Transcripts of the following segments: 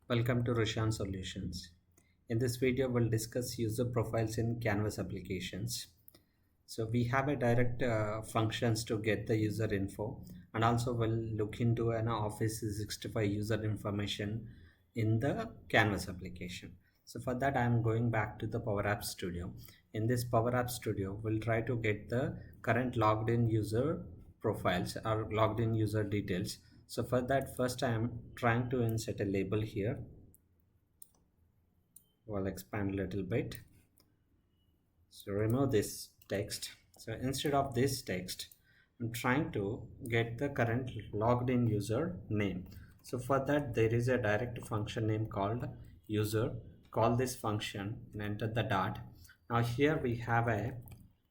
Welcome to Roshan Solutions. In this video, we'll discuss user profiles in Canvas applications. So we have a direct functions to get the user info, and also we'll look into an Office 365 user information in the Canvas application. So for that, I'm going back to the Power Apps Studio. In this Power Apps Studio, we'll try to get the current logged in user profiles or logged in user details. So for that, first I am trying to insert a label here. We'll expand a little bit. So remove this text. So instead of this text, I'm trying to get the current logged in user name. So for that, there is a direct function name called user. Call this function and enter the dot. Now here we have a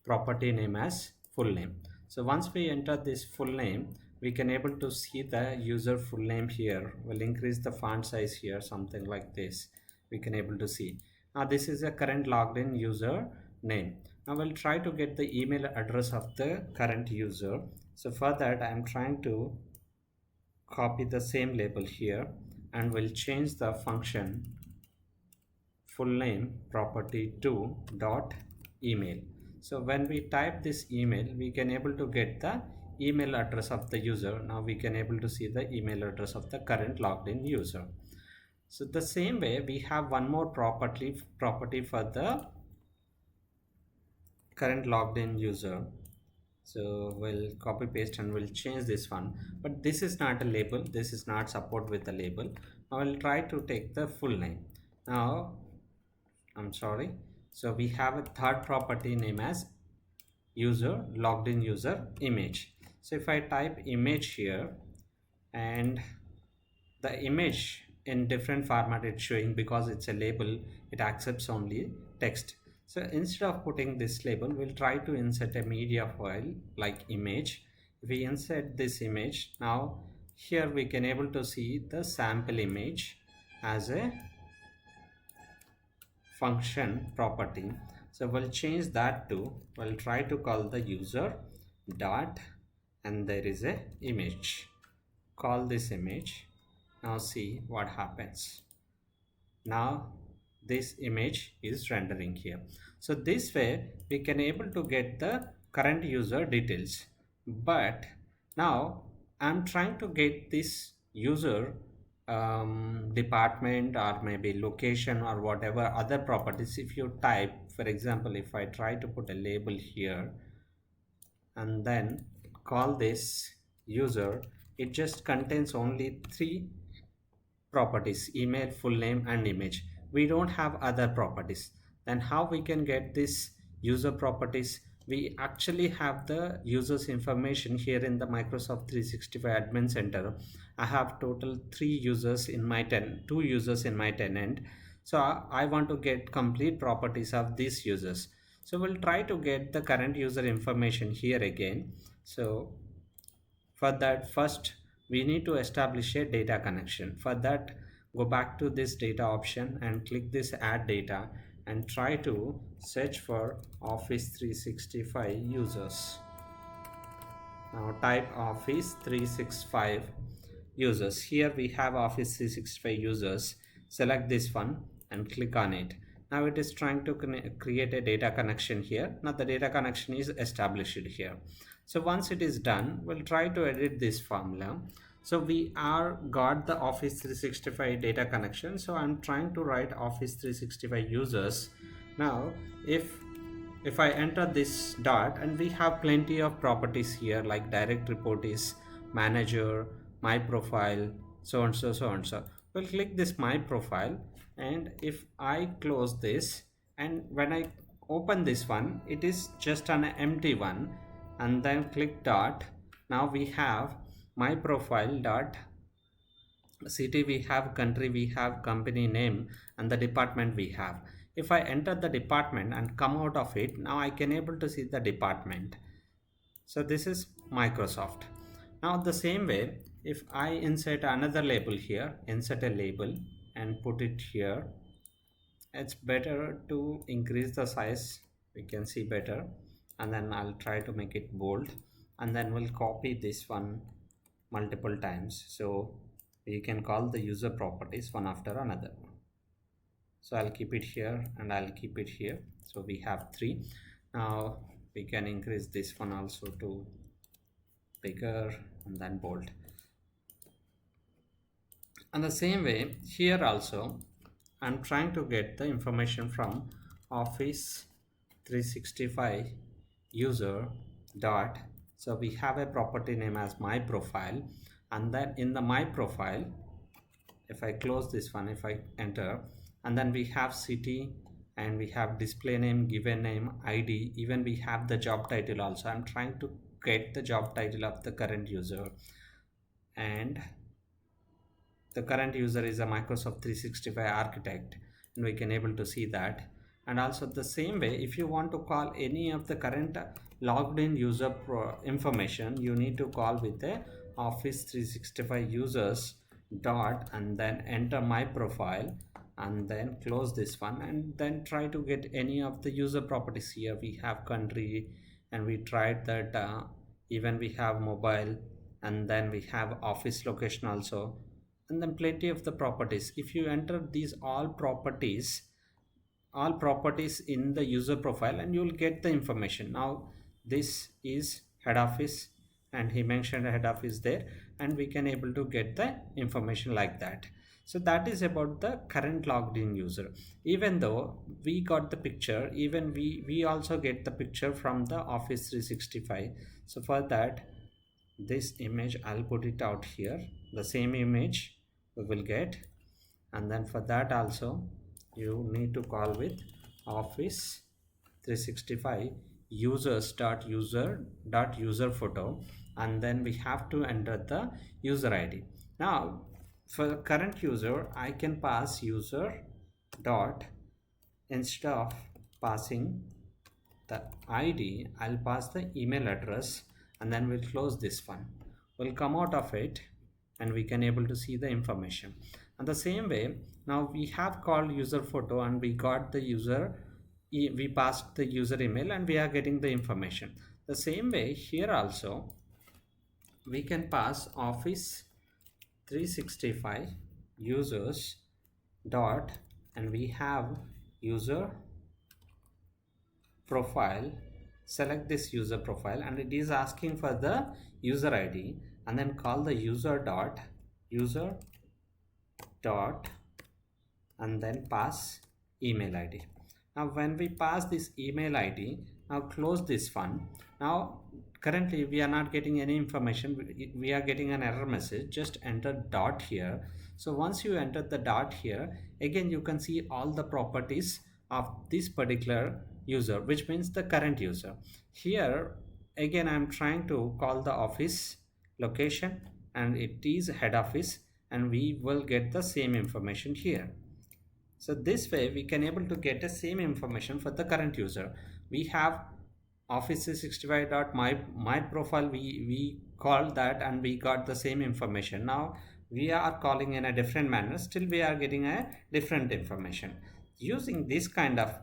property name as full name. So once we enter this full name, we can able to see the user full name here. We'll increase the font size here, something like this. We can able to see. Now this is a current logged in user name. Now we'll try to get the email address of the current user. So for that, I'm trying to copy the same label here and we'll change the function full name property to dot email. So when we type this email, we can able to get the email address of the user. Now we can able to see the email address of the current logged in user. So the same way, we have one more property for the current logged in user. So we'll copy paste and we'll change this one, but this is not a label. This is not support with a label. I will try to take the full name. Now I'm sorry. So we have a third property name as user logged in user image. So if I type image here and the image in different format it's showing, because it's a label, it accepts only text. So instead of putting this label, we'll try to insert a media file like image. If we insert this image, now here we can able to see the sample image as a function property. So we'll change that to, we'll try to call the user dot and there is a image. Call this image. Now see what happens. Now this image is rendering here. So this way we can able to get the current user details. But now I'm trying to get this user department or maybe location or whatever other properties. If you type, for example, if I try to put a label here and then call this user, it just contains only three properties: email, full name and image. We don't have other properties. Then how we can get this user properties? We actually have the users information here in the Microsoft 365 admin center. I have total 3 users in my 2 users in my tenant. So I want to get complete properties of these users. So we'll try to get the current user information here again. So for that, first we need to establish a data connection. For that, go back to this data option and click this add data and try to search for Office 365 users. Now type Office 365 users. Here we have Office 365 users. Select this one and click on it. Now it is trying to create a data connection here. Now the data connection is established here. So once it is done, we'll try to edit this formula. So we are got the Office 365 data connection. So I'm trying to write Office 365 users. Now if I enter this dot, and we have plenty of properties here like direct report is manager, my profile, so and so, so and so. We'll click this my profile, and if I close this and when I open this one, it is just an empty one, and then click dot. Now we have my profile dot city, we have country, we have company name and the department we have. If I enter the department and come out of it, now I can able to see the department. So this is Microsoft. Now the same way, if I insert another label here, insert a label and put it here, it's better to increase the size, we can see better, and then I'll try to make it bold, and then we'll copy this one multiple times. So we can call the user properties one after another. So I'll keep it here and I'll keep it here. So we have three. Now we can increase this one also to bigger and then bold. And the same way here also I'm trying to get the information from Office 365 user dot. So we have a property name as my profile, and then in the my profile, if I close this one, if I enter, and then we have city and we have display name, given name, ID, even we have the job title also. I'm trying to get the job title of the current user, and the current user is a Microsoft 365 architect, and we can able to see that. And also the same way, if you want to call any of the current logged in user information, you need to call with a Office 365 users dot and then enter my profile and then close this one and then try to get any of the user properties. Here we have country, and we tried that, even we have mobile, and then we have office location also, and then plenty of the properties. If you enter these all properties in the user profile, and you will get the information. Now this is head office, and he mentioned head office there, and we can able to get the information like that. So that is about the current logged in user. Even though we got the picture, even we also get the picture from the Office 365. So for that, this image I'll put it out here, the same image we will get. And then for that also you need to call with Office 365 user photo, and then we have to enter the user ID. Now for the current user I can pass user dot, instead of passing the ID, I'll pass the email address, and then we'll close this one. We'll come out of it and we can able to see the information. And the same way, now we have called user photo and we got the user, we passed the user email and we are getting the information. The same way here also we can pass Office 365 users dot, and we have user profile. Select this user profile, and it is asking for the user ID, and then call the user dot and then pass email ID. Now when we pass this email ID, now close this one. Now currently we are not getting any information, we are getting an error message. Just enter dot here. So once you enter the dot here, again you can see all the properties of this particular user, which means the current user. Here again I am trying to call the office location, and it is head office, and we will get the same information here. So this way we can able to get the same information for the current user. We have Office 365 dot my profile, we called that and we got the same information. Now we are calling in a different manner, still we are getting a different information. Using this kind of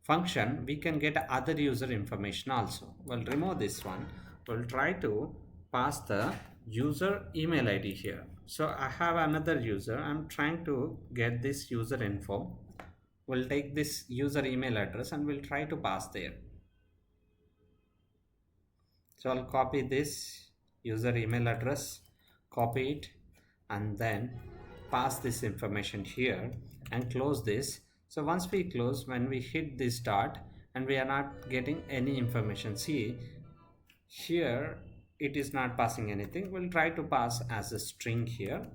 function, we can get other user information also. We'll remove this one. We'll try to pass the user email ID here. So I have another user, I'm trying to get this user info. We'll take this user email address and we'll try to pass there. So I'll copy this user email address, copy it, and then pass this information here and close this. So once we close, when we hit this dot, and we are not getting any information, see here it is not passing anything. We'll try to pass as a string here,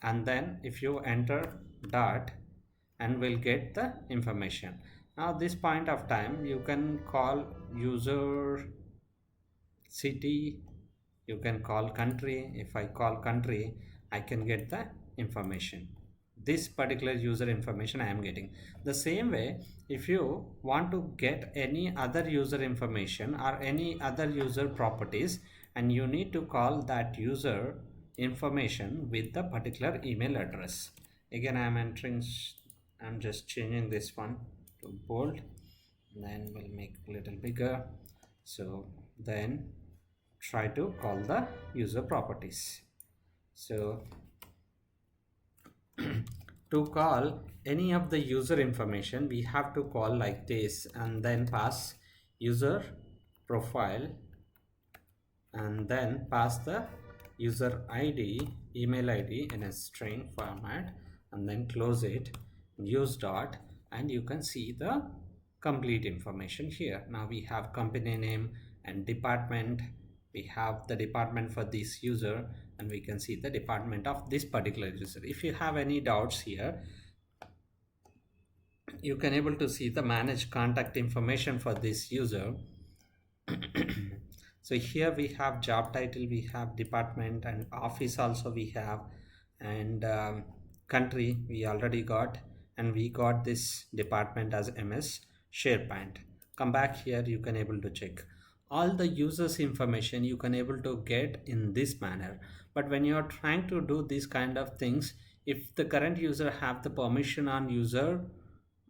and then if you enter dot, and we'll get the information. Now this point of time you can call user city, you can call country. If I call country, I can get the information, this particular user information I am getting. The same way, if you want to get any other user information or any other user properties, and you need to call that user information with the particular email address. Again I'm just changing this one to bold, then we'll make a little bigger. So then try to call the user properties. So to call any of the user information, we have to call like this and then pass user profile and then pass the user ID, email ID in a string format and then close it, use dot, and you can see the complete information here. Now we have company name and department. We have the department for this user and we can see the department of this particular user. If you have any doubts here, you can able to see the manage contact information for this user. So here we have job title, we have department and office also we have, and country we already got, and we got this department as MS SharePoint. Come back here, you can able to check all the users information you can able to get in this manner. But when you are trying to do these kind of things, if the current user have the permission on user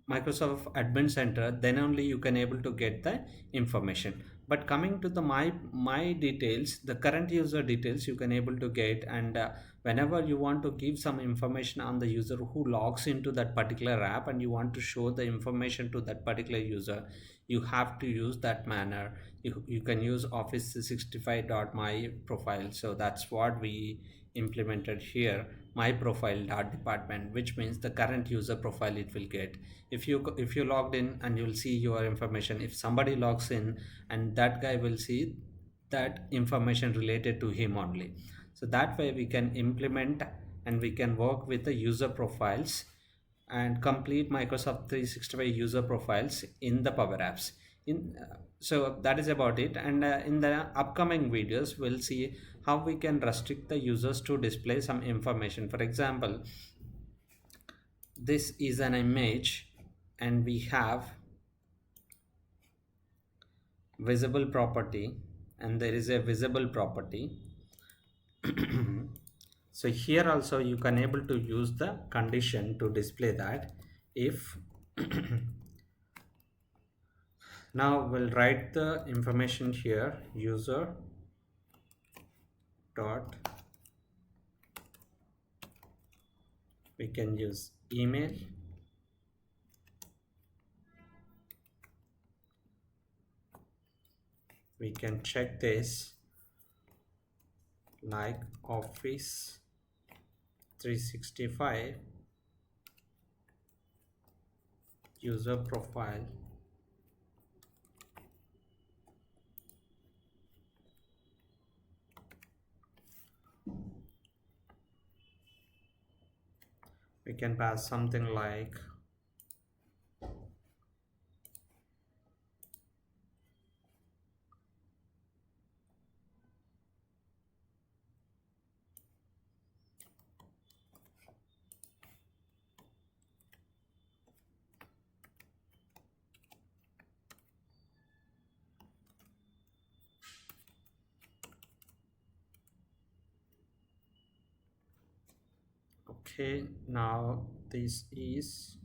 Microsoft Admin Center, then only you can able to get the information. But coming to the my details, the current user details you can able to get, and whenever you want to give some information on the user who logs into that particular app and you want to show the information to that particular user, you have to use that manner. You can use Office 365.my profile. So that's what we implemented here, my profile dot department, which means the current user profile it will get. If you logged in, and you'll see your information. If somebody logs in, and that guy will see that information related to him only. So that way we can implement and we can work with the user profiles and complete Microsoft 365 user profiles in the Power Apps. So that is about it, and in the upcoming videos we'll see how we can restrict the users to display some information. For example, this is an image and we have visible property and there is a visible property. So here also you can able to use the condition to display that if now we'll write the information here, user dot, we can use email, we can check this like Office 365 user profile, we can pass something like okay. Now this is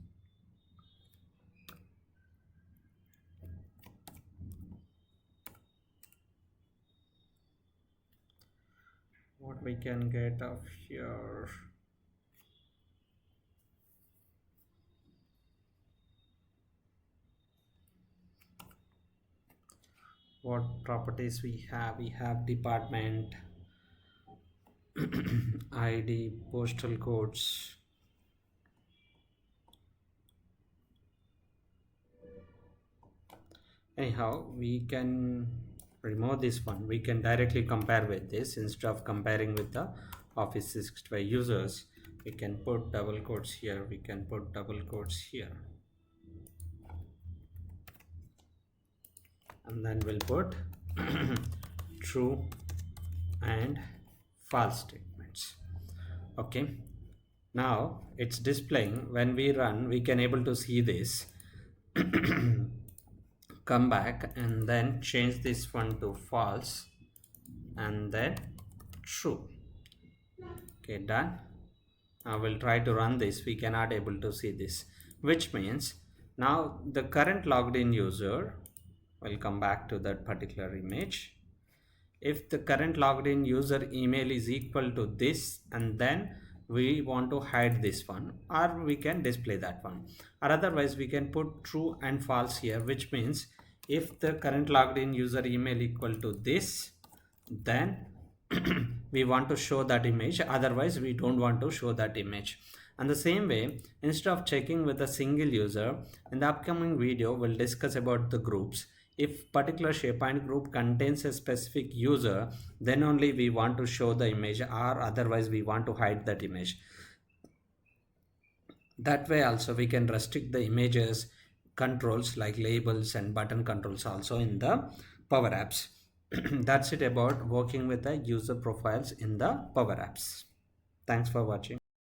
what we can get of here. What properties we have department, ID, postal codes. Anyhow, we can remove this one. We can directly compare with this instead of comparing with the Office 365 users. We can put double quotes here, we can put double quotes here, and then we'll put true and false statements. Okay, now it's displaying. When we run, we can able to see this. Come back and then change this one to false and then true. Okay, done. Now we'll try to run this. We cannot able to see this, which means now the current logged in user will come back to that particular image. if the current logged in user email is equal to this, and then we want to hide this one, or we can display that one, or otherwise we can put true and false here, which means if the current logged in user email equal to this, then we want to show that image, otherwise we don't want to show that image. And the same way, instead of checking with a single user, in the upcoming video we'll discuss about the groups. If particular SharePoint group contains a specific user, then only we want to show the image, or otherwise we want to hide that image. That way also we can restrict the images controls like labels and button controls also in the Power Apps. That's it about working with the user profiles in the Power Apps. Thanks for watching.